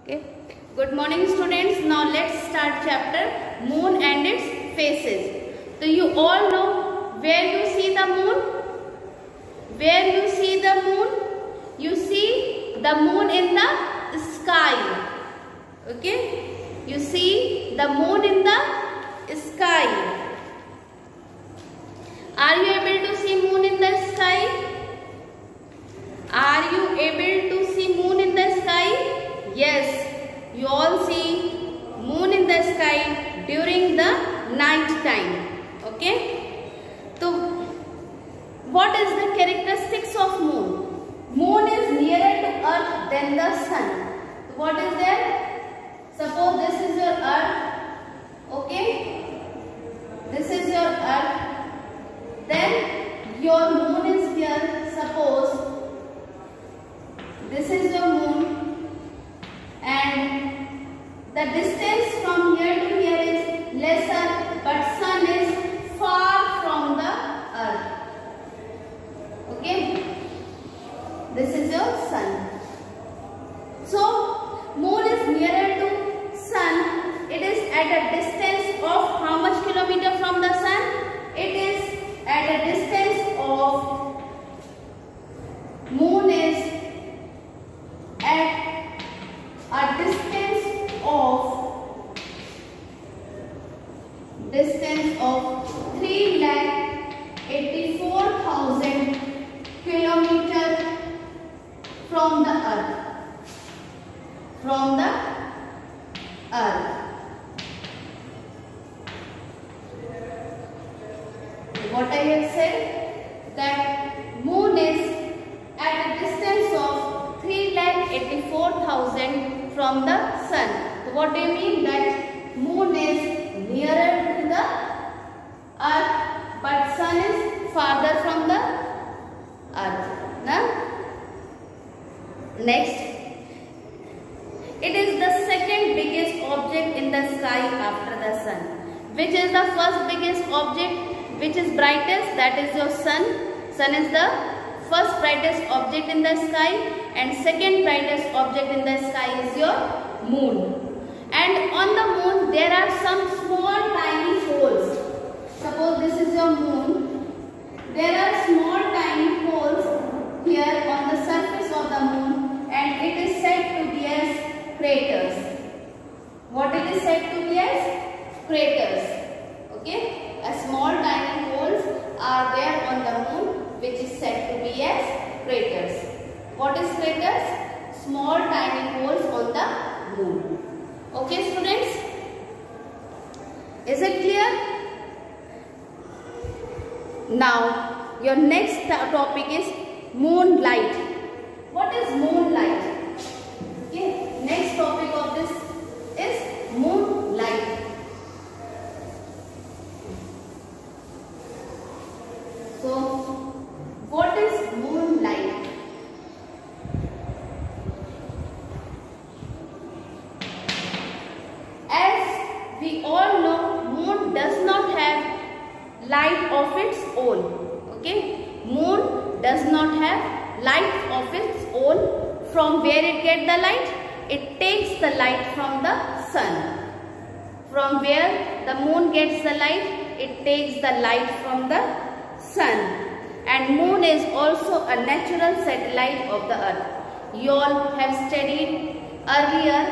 Okay. Good morning students. Now let's start chapter Moon and its phases. So you all know where you see the moon? Where you see the moon? You see the moon in the sky. Okay. You see the moon in the sky. Are you able to see moon in the sky? Are you able to see moon in the sky? Yes, you all see moon in the sky during the night time. Okay. So, what is the characteristics of moon? Moon is nearer to earth than the sun. So, what is there? Suppose this is your earth. Okay. This is your earth. Then your moon is here. Suppose this is your moon. And the distance from here to here is lesser, but sun is far from the earth. Okay, this is your sun. So moon is nearer to sun. It is at a distance of how much kilometer from the sun? It is at a distance of, moon is at a distance of 3,84,000 kilometers from the earth. What I have said, that moon is at a distance of 3,84,000 from the sun. So what do you mean? That moon is nearer to the earth, but sun is farther from the earth. Now, next, it is the second biggest object in the sky after the sun. Which is the first biggest object? Which is brightest? That is your sun. Sun is the first brightest object in the sky, and second brightest object in the sky is your moon. And on the moon there are some small tiny holes. Suppose this is your moon. There are small tiny holes here on the surface of the moon, and it is said to be as craters. What it is said to be as? Craters. Okay. A small tiny holes are there on the moon, which is said to be as craters. What is craters? Small tiny holes on the moon. Okay students? Is it clear? Now your next topic is moonlight. What is moonlight? Okay. Next topic of this is moonlight. So, what is moonlight? As we all know, moon does not have light of its own. Okay, moon does not have light of its own. From where it gets the light? It takes the light from the sun. From where the moon gets the light? It takes the light from the sun. And moon is also a natural satellite of the earth. You all have studied earlier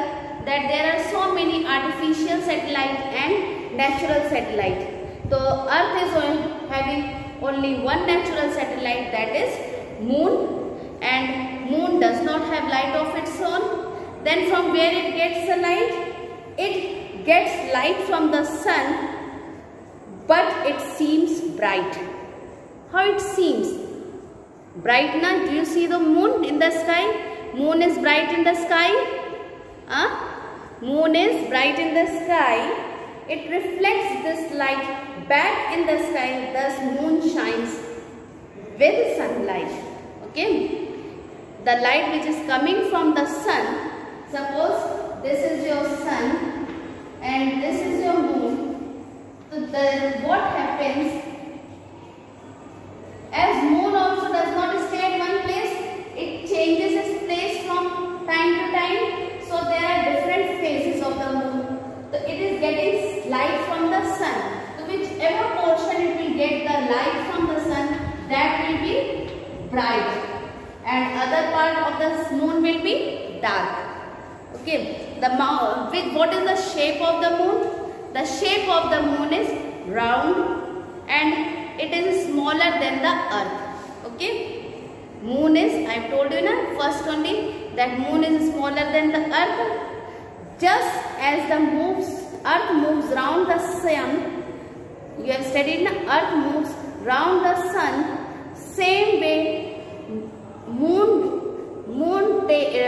that there are so many artificial satellite and natural satellite. So earth is having only one natural satellite, that is moon, and moon does not have light of its own. Then from where it gets the light? It gets light from the sun, but it seems bright. How it seems? Bright na? Do you see the moon in the sky? Moon is bright in the sky. Moon is bright in the sky. It reflects this light back in the sky. Thus moon shines with sunlight. Okay. The light which is coming from the sun. Suppose this is your sun and this is your moon. So what happens? As moon also does not stay at one place, it changes its place from time to time. So there are of the moon will be dark. Okay, what is the shape of the moon? The shape of the moon is round and it is smaller than the earth. Okay, moon is, I told you na first only that moon is smaller than the earth. Just as the earth moves round the sun, you have studied na, earth moves round the sun, same way moon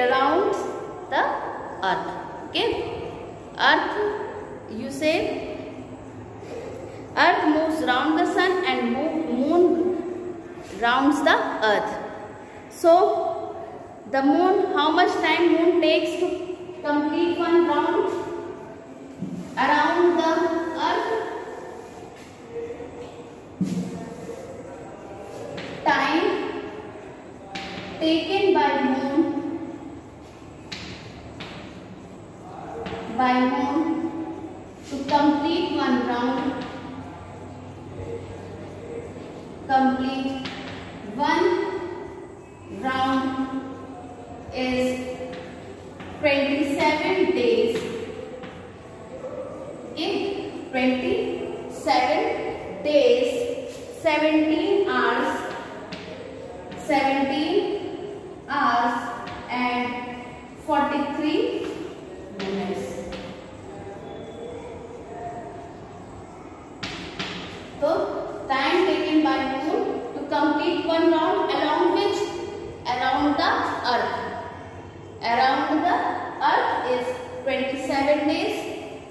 rounds the earth. Okay, earth, you say earth moves round the sun and moon rounds the earth. So the moon, how much time moon takes to complete one round around the earth? Time taken by moon to complete one round, is 27 days. Okay, 27 days, 17 hours and 43 minutes. So, time taken by moon to complete one round along which? Around the earth. Around the earth is 27 days,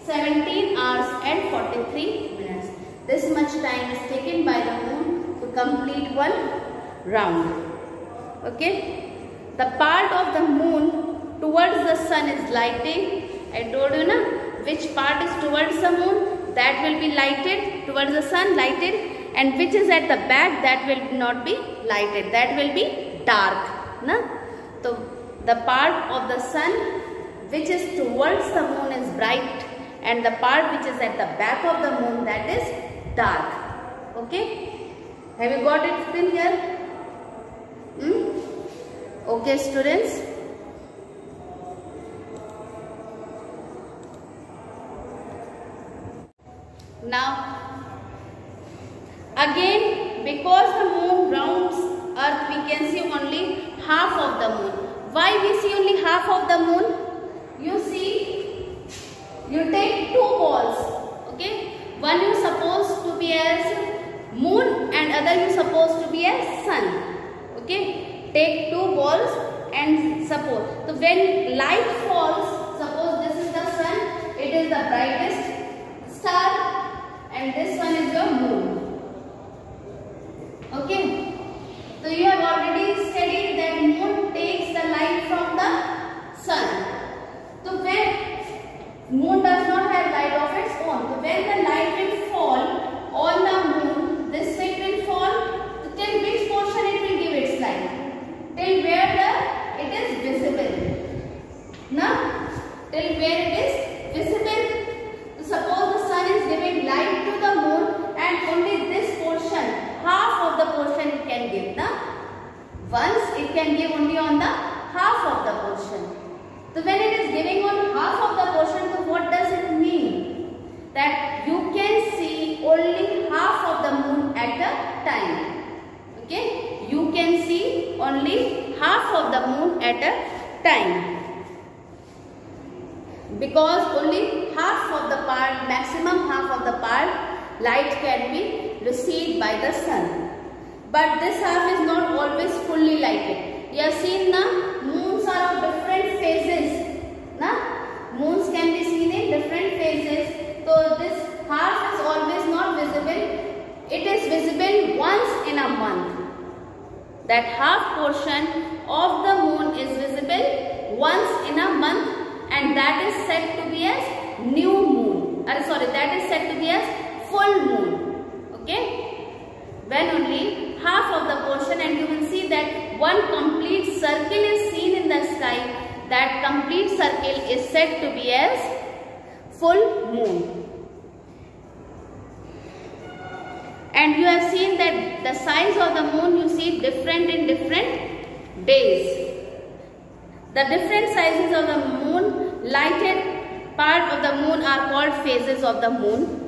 17 hours and 43 minutes. This much time is taken by the moon to complete one round. Okay. The part of the moon towards the sun is lighting. I told you na, which part is towards the moon, that will be lighted, towards the sun lighted, and which is at the back, that will not be lighted, that will be dark. Na? So the part of the sun which is towards the moon is bright, and the part which is at the back of the moon, that is dark. Okay, have you got it still here? Okay, students. Now again, because the moon rounds earth, we can see only half of the moon. Why we see only half of the moon? You see, you take two balls. Okay, one you supposed to be as moon and other you supposed to be as sun. Okay, take two balls and suppose. So when light falls, suppose this is the sun, it is the brightest star, and this one is your moon. Okay, so you have already studied that moon takes the light from the sun. So when moon does not have light of its own, so when the light will fall on the moon, this way it will fall. So till which portion it will give its light? Till where it is visible. Now, till where it is visible. So suppose the sun is giving light to the moon and only this portion, half of the portion it can give. Now, once it can give only on the half of the portion. So when it is giving on half of the portion, so what does it mean? That you can see only half of the moon at a time. Okay, you can see only half of the moon at a time, because only half of the part, maximum half of the part, light can be received by the sun. But this half is not always fully lighted. You have seen na, moons are of different phases. Na? Moons can be seen in different phases. So this half is always not visible. It is visible once in a month. That half portion of the moon is visible once in a month, and that is said to be as new moon. That is said to be as full moon. Okay, when only half of the portion, and you will see that one complete circle is seen in the sky. That complete circle is said to be as full moon. And you have seen that the size of the moon, you see different in different days. The different sizes of the moon, lighted part of the moon are called phases of the moon.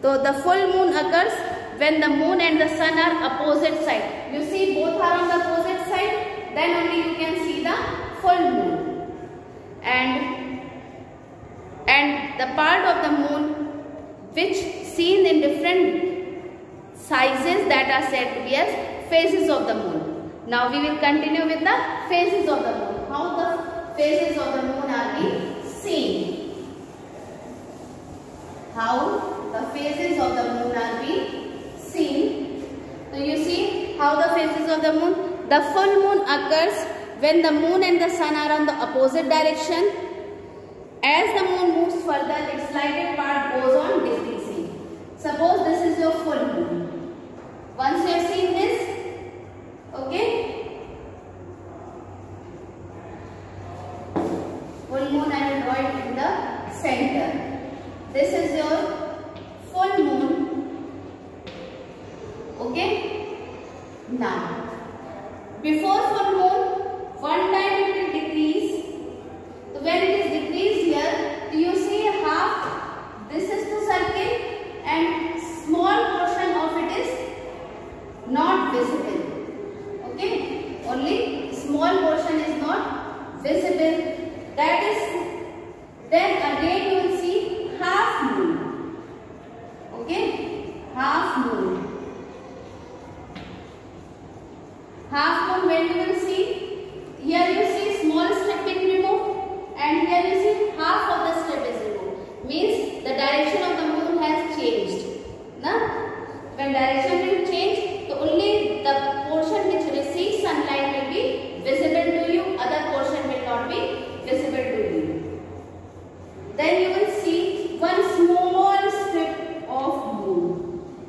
So the full moon occurs when the moon and the sun are opposite side. You see both are on the opposite side, then only you can see the full moon. And the part of the moon which seen in different sizes, that are said to be as phases of the moon. Now we will continue with the phases of the moon. How the phases of the moon are being seen. How the phases of the moon are being seen. So you see how the phases of the moon. The full moon occurs when the moon and the sun are on the opposite direction. As the moon moves further, its lighted part goes on decreasing. Suppose this is your full moon. Once you have seen this, okay, full moon, I will draw it in the center. This is your full moon. Okay. Now, before full moon, one time it will decrease. So when it is decreased here, you see half. This is to circle, and small portion of it is not visible. Okay. Only small portion is not visible. That is, then again you will see half moon. Okay, half moon. Half moon, when you will see, here you see small strip being removed, and here you see half of the strip is removed. Means the direction of the moon has changed. Now, when direction will change, so only the portion which receives sunlight will be visible to you, other portion will not be visible to you. Then you will see one small strip of moon,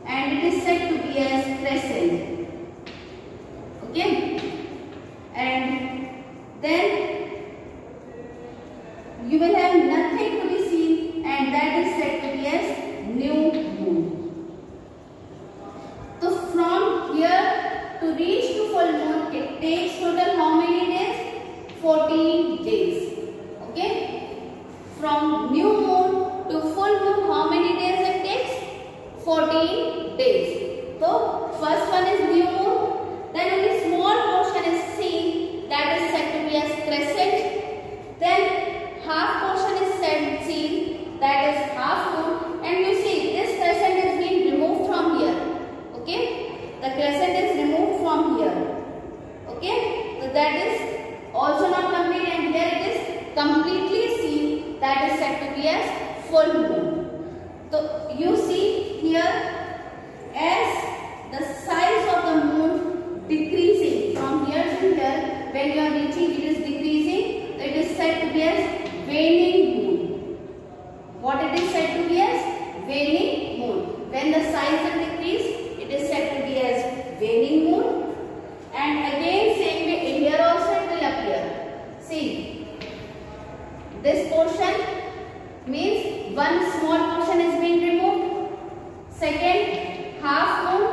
and it is said to be as crescent. Okay, and then you will have nothing to be seen, and that is said to be as new moon. So from here to reach to full moon, it takes total how many days? 14 days. Okay, from new moon to full moon, how many days it takes? 14 days. So first one is new moon, then only small portion is seen, that is said to be as crescent. Then half portion is said seen, that is half moon, and you see this crescent is being removed from here. Okay, the crescent is removed from here. Okay, so that is also not complete, and here it is completely seen, that is said to be as full moon. So you see here, as the size of the moon decreasing from here to here, when you are reaching, it is decreasing, it is said to be as waning moon. What it is said to be as? Waning moon. When the size will decrease, it is said to be as waning moon. And again same way, here also it will appear. See, this portion means one small portion is being removed. Second, half moon,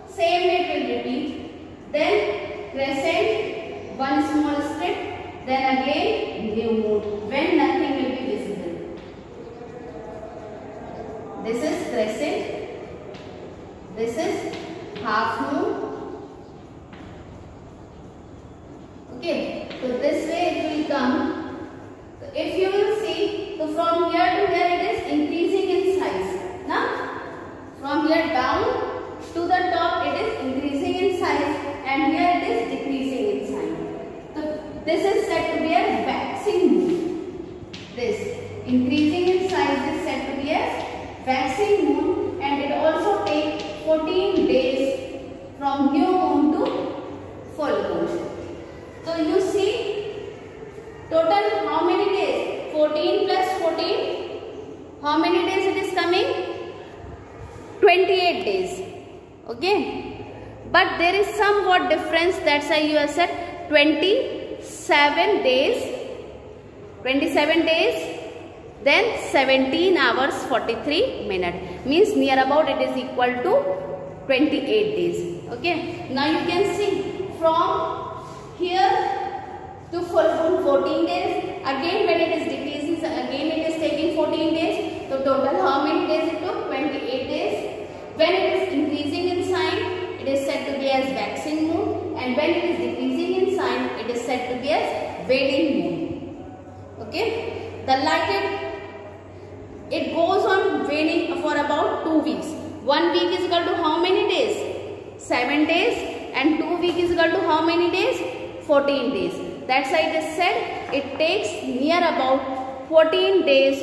same way it will repeat. Then crescent, one small strip, then again new moon, when nothing will be visible. This is crescent, this is half moon. Okay, so this way it will come. So if you will see, so from here to here it is increasing in size. Now, from here down to the top it is increasing in size, and here it is decreasing in size. So this is said to be a waxing moon. This increasing in size is said to be a waxing moon, and it also takes 14 days from new moon to full moon. So you see, total how many days? 14 plus 14. How many days it is coming? 28 days. Okay. But there is somewhat difference. That's why you have said 27 days. 27 days. Then 17 hours 43 minutes. Means near about it is equal to 28 days. Okay. Now you can see from here to full moon 14 days. Again when it is decreasing, again it is taking 14 days. So total how many days it took? 28 days. When it is increasing in sign, it is said to be as waxing moon, and when it is decreasing in sign, it is said to be as waning moon. Okay. The lighted, it goes on waning for about 2 weeks. 1 week is equal to how many days? 7 days, and 2 weeks is equal to how many days? 14 days. That's why it is said it takes near about 14 days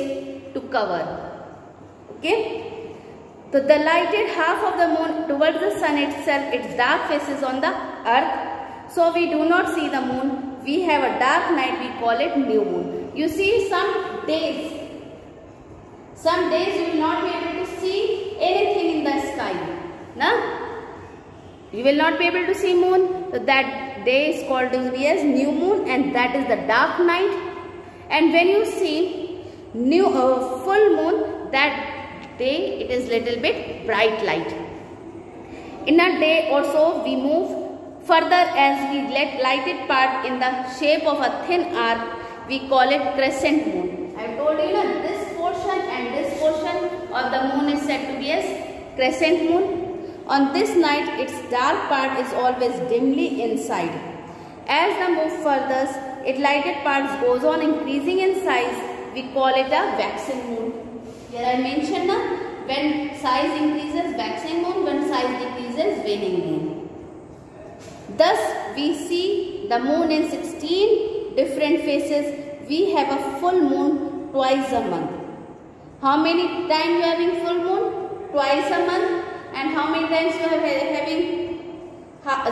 to cover. Okay. So the lighted half of the moon towards the sun itself, its dark faces on the earth. So we do not see the moon. We have a dark night, we call it new moon. You see some days you will not be able to see anything in the sky. No? You will not be able to see moon. So that day is called to be as new moon, and that is the dark night. And when you see full moon, that day it is little bit bright light. In a day or so we move further as we let lighted part in the shape of a thin arc. We call it crescent moon. I have told you that this portion and this portion of the moon is said to be as crescent moon. On this night its dark part is always dimly inside. As the moon furthers, its lighted part goes on increasing in size. We call it a waxing moon. Here I mentioned when size increases waxing moon, when size decreases waning moon. Thus we see the moon in 16 different phases. We have a full moon twice a month. How many times you are having full moon? Twice a month. And how many times you are having half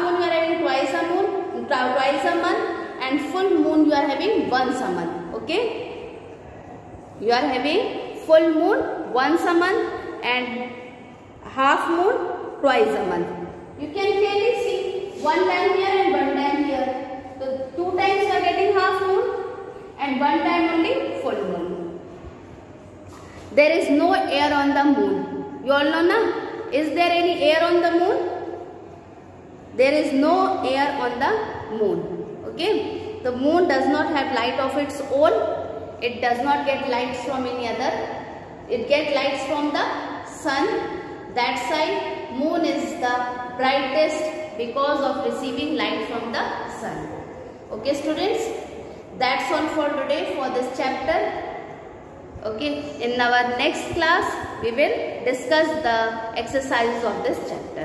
moon you are having twice a month, and full moon you are having once a month. Okay? You are having full moon once a month and half moon twice a month. You can clearly see 1 time here and 1 time here. So 2 times you are getting half moon and 1 time only full moon. There is no air on the moon. You all know na? Is there any air on the moon? There is no air on the moon. Okay? The moon does not have light of its own. It does not get lights from any other. It gets lights from the sun. That side moon is the brightest because of receiving light from the sun. Okay students, that's all for today for this chapter. Okay, in our next class we will discuss the exercises of this chapter.